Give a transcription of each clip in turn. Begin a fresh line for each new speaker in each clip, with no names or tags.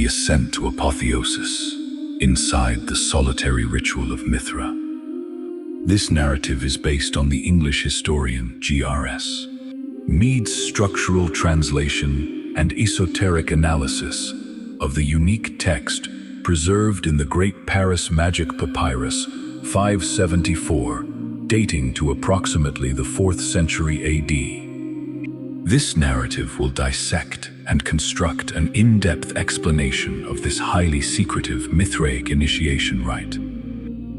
the ascent to Apotheosis, inside the solitary ritual of Mithra. This narrative is based on the English historian G.R.S. Mead's structural translation and esoteric analysis of the unique text preserved in the Great Paris Magic Papyrus 574, dating to approximately the 4th century A.D. This narrative will dissect and construct an in-depth explanation of this highly secretive Mithraic initiation rite.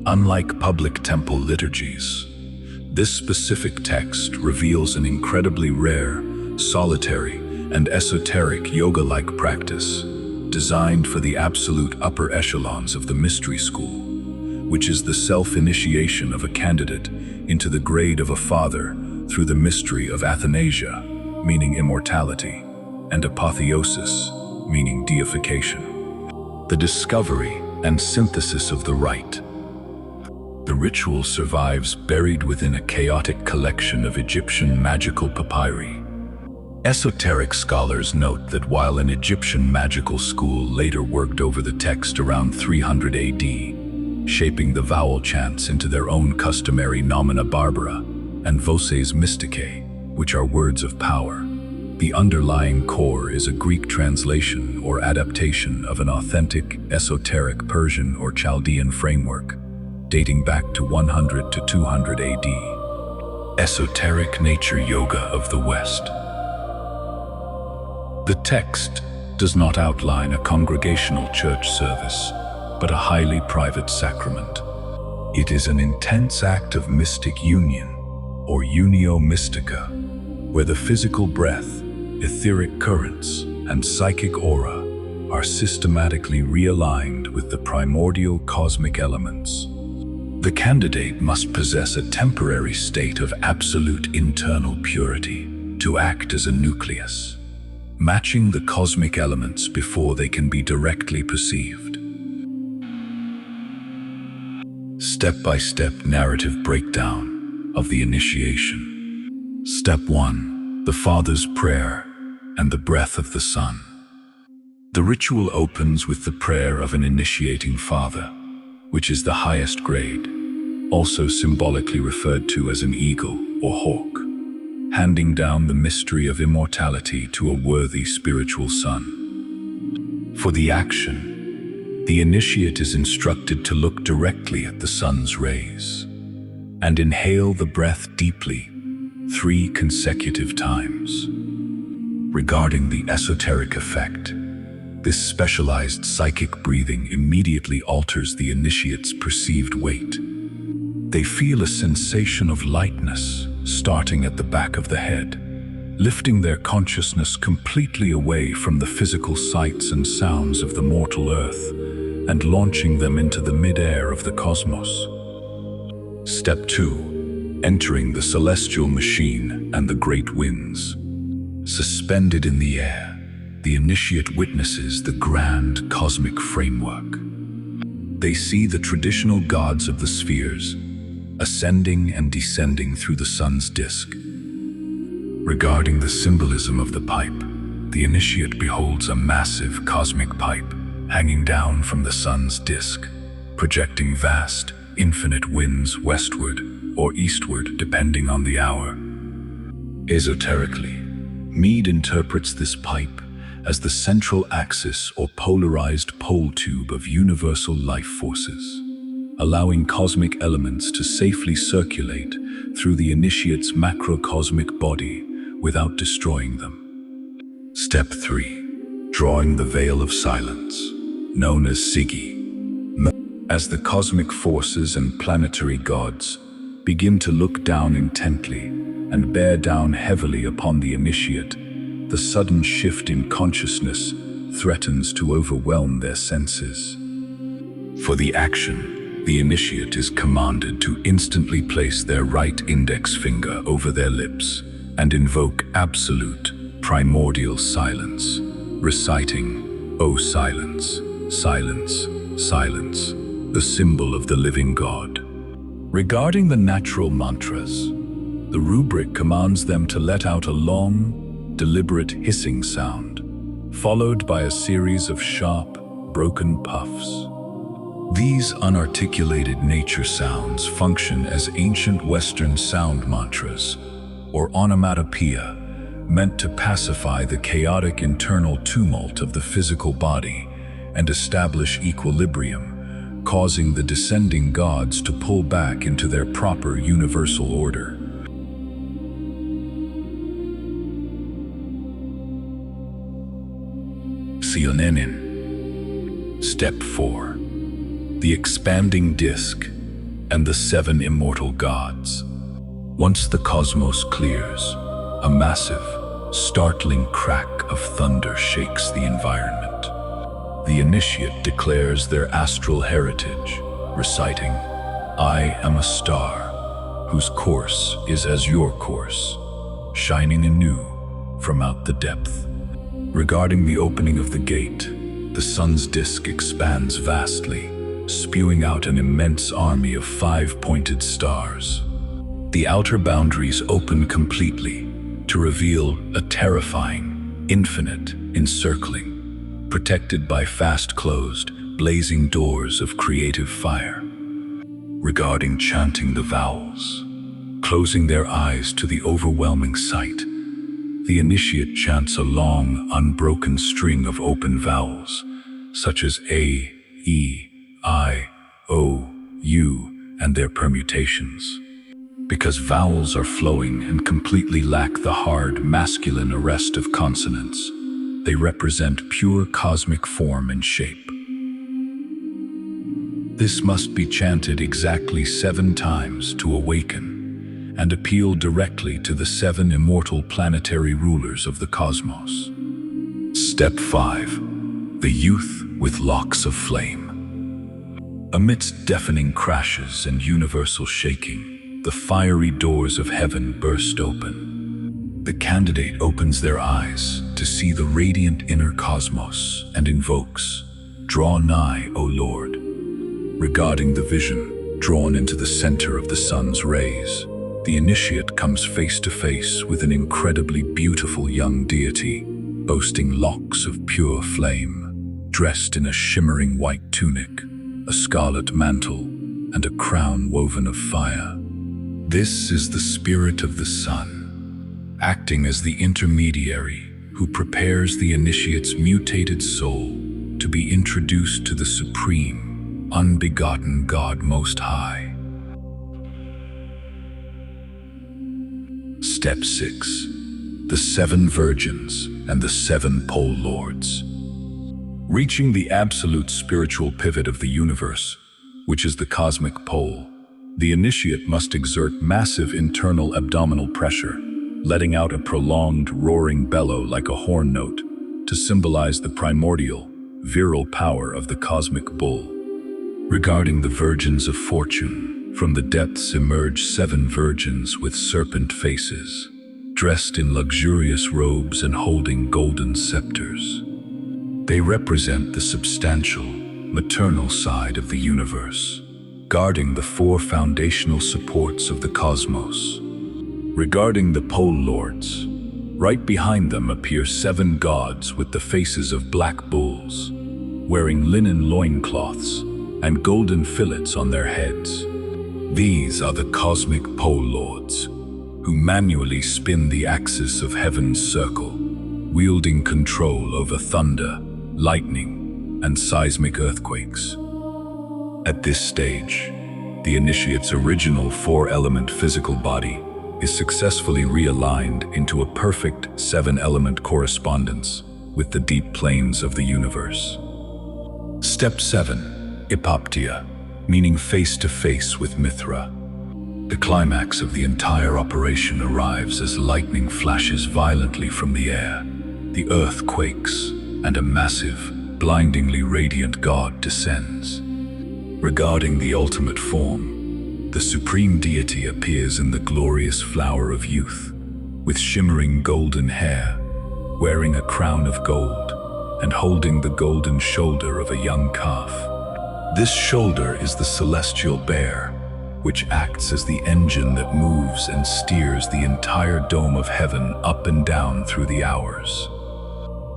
Unlike public temple liturgies, this specific text reveals an incredibly rare, solitary, and esoteric yoga-like practice designed for the absolute upper echelons of the mystery school, which is the self-initiation of a candidate into the grade of a father through the mystery of Athanasia, meaning immortality, and Apotheosis, meaning deification. The discovery and synthesis of the rite. The ritual survives buried within a chaotic collection of Egyptian magical papyri. Esoteric scholars note that while an Egyptian magical school later worked over the text around 300 AD, shaping the vowel chants into their own customary nomina barbara and voces mysticae, which are words of power, the underlying core is a Greek translation or adaptation of an authentic, esoteric Persian or Chaldean framework, dating back to 100 to 200 AD. Esoteric nature yoga of the West. The text does not outline a congregational church service, but a highly private sacrament. It is an intense act of mystic union, or unio mystica, where the physical breath, etheric currents, and psychic aura are systematically realigned with the primordial cosmic elements. The candidate must possess a temporary state of absolute internal purity to act as a nucleus, matching the cosmic elements before they can be directly perceived. Step-by-step narrative breakdown of the initiation. Step 1. The Father's Prayer and the Breath of the Sun. The ritual opens with the prayer of an initiating father, which is the highest grade, also symbolically referred to as an eagle or hawk, handing down the mystery of immortality to a worthy spiritual son. For the action, the initiate is instructed to look directly at the sun's rays and inhale the breath deeply 3 consecutive times. Regarding the esoteric effect, this specialized psychic breathing immediately alters the initiate's perceived weight. They feel a sensation of lightness starting at the back of the head, lifting their consciousness completely away from the physical sights and sounds of the mortal earth and launching them into the mid-air of the cosmos. Step 2. Entering the celestial machine and the great winds. Suspended in the air, the initiate witnesses the grand cosmic framework. They see the traditional gods of the spheres ascending and descending through the sun's disk. Regarding the symbolism of the pipe, the initiate beholds a massive cosmic pipe hanging down from the sun's disk, projecting vast, infinite winds westward or eastward depending on the hour. Esoterically, Mead interprets this pipe as the central axis or polarized pole tube of universal life forces, allowing cosmic elements to safely circulate through the initiate's macrocosmic body without destroying them. Step 3. Drawing the veil of silence, known as Sigi. As the cosmic forces and planetary gods begin to look down intently and bear down heavily upon the initiate, the sudden shift in consciousness threatens to overwhelm their senses. For the action, the initiate is commanded to instantly place their right index finger over their lips and invoke absolute, primordial silence, reciting, "O silence, silence, silence," the symbol of the living God. Regarding the natural mantras, the rubric commands them to let out a long, deliberate hissing sound, followed by a series of sharp, broken puffs. These unarticulated nature sounds function as ancient Western sound mantras, or onomatopoeia, meant to pacify the chaotic internal tumult of the physical body and establish equilibrium, causing the descending gods to pull back into their proper universal order. Sionenin. Step 4. The expanding disk and the 7 immortal gods. Once the cosmos clears, a massive, startling crack of thunder shakes the environment. The initiate declares their astral heritage, reciting, "I am a star, whose course is as your course, shining anew from out the depth." Regarding the opening of the gate, the sun's disk expands vastly, spewing out an immense army of 5-pointed stars. The outer boundaries open completely to reveal a terrifying, infinite encircling, protected by fast-closed, blazing doors of creative fire. Regarding chanting the vowels, closing their eyes to the overwhelming sight, the initiate chants a long, unbroken string of open vowels, such as A, E, I, O, U, and their permutations. Because vowels are flowing and completely lack the hard, masculine arrest of consonants, they represent pure cosmic form and shape. This must be chanted exactly 7 times to awaken and appeal directly to the 7 immortal planetary rulers of the cosmos. Step 5. The youth with locks of flame. Amidst deafening crashes and universal shaking, the fiery doors of heaven burst open. The candidate opens their eyes to see the radiant inner cosmos and invokes, "Draw nigh, O Lord." Regarding the vision, drawn into the center of the sun's rays, the initiate comes face to face with an incredibly beautiful young deity, boasting locks of pure flame, dressed in a shimmering white tunic, a scarlet mantle, and a crown woven of fire. This is the spirit of the sun, acting as the intermediary who prepares the initiate's mutated soul to be introduced to the supreme, unbegotten God Most High. Step 6. The 7 virgins and the 7 pole lords. Reaching the absolute spiritual pivot of the universe, which is the cosmic pole, the initiate must exert massive internal abdominal pressure, letting out a prolonged, roaring bellow like a horn note to symbolize the primordial, virile power of the cosmic bull. Regarding the virgins of fortune, from the depths emerge 7 virgins with serpent faces, dressed in luxurious robes and holding golden scepters. They represent the substantial, maternal side of the universe, guarding the 4 foundational supports of the cosmos. Regarding the pole lords, right behind them appear 7 gods with the faces of black bulls, wearing linen loincloths and golden fillets on their heads. These are the cosmic pole lords, who manually spin the axis of heaven's circle, wielding control over thunder, lightning, and seismic earthquakes. At this stage, the initiate's original 4-element physical body is successfully realigned into a perfect 7-element correspondence with the deep planes of the universe. Step 7. Epoptia, meaning face to face with Mithra. The climax of the entire operation arrives as lightning flashes violently from the air, the earth quakes, and a massive, blindingly radiant god descends. Regarding the ultimate form, the supreme deity appears in the glorious flower of youth, with shimmering golden hair, wearing a crown of gold, and holding the golden shoulder of a young calf. This shoulder is the celestial bear, which acts as the engine that moves and steers the entire dome of heaven up and down through the hours.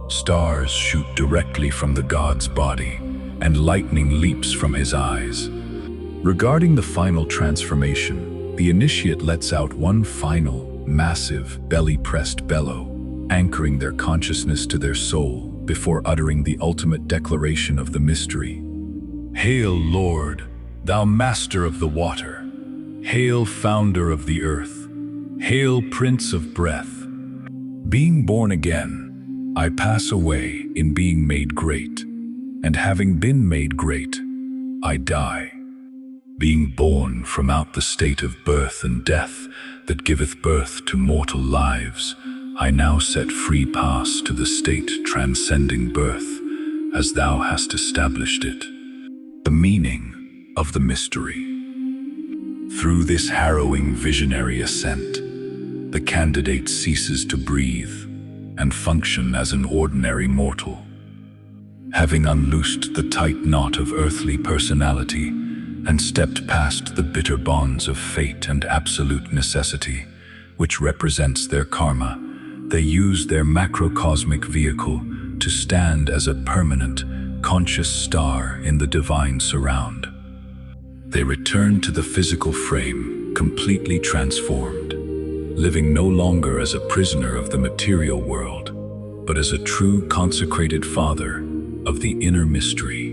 Stars shoot directly from the god's body, and lightning leaps from his eyes. Regarding the final transformation, the initiate lets out one final, massive, belly-pressed bellow, anchoring their consciousness to their soul before uttering the ultimate declaration of the mystery. Hail, Lord, thou master of the water. Hail, founder of the earth. Hail, Prince of breath. Being born again, I pass away in being made great, and having been made great, I die. Being born from out the state of birth and death that giveth birth to mortal lives, I now set free pass to the state transcending birth, as thou hast established it. The meaning of the mystery. Through this harrowing visionary ascent, the candidate ceases to breathe and function as an ordinary mortal. Having unloosed the tight knot of earthly personality and stepped past the bitter bonds of fate and absolute necessity, which represents their karma, they use their macrocosmic vehicle to stand as a permanent, conscious star in the divine surround. They return to the physical frame, completely transformed, living no longer as a prisoner of the material world, but as a true consecrated father of the inner mystery.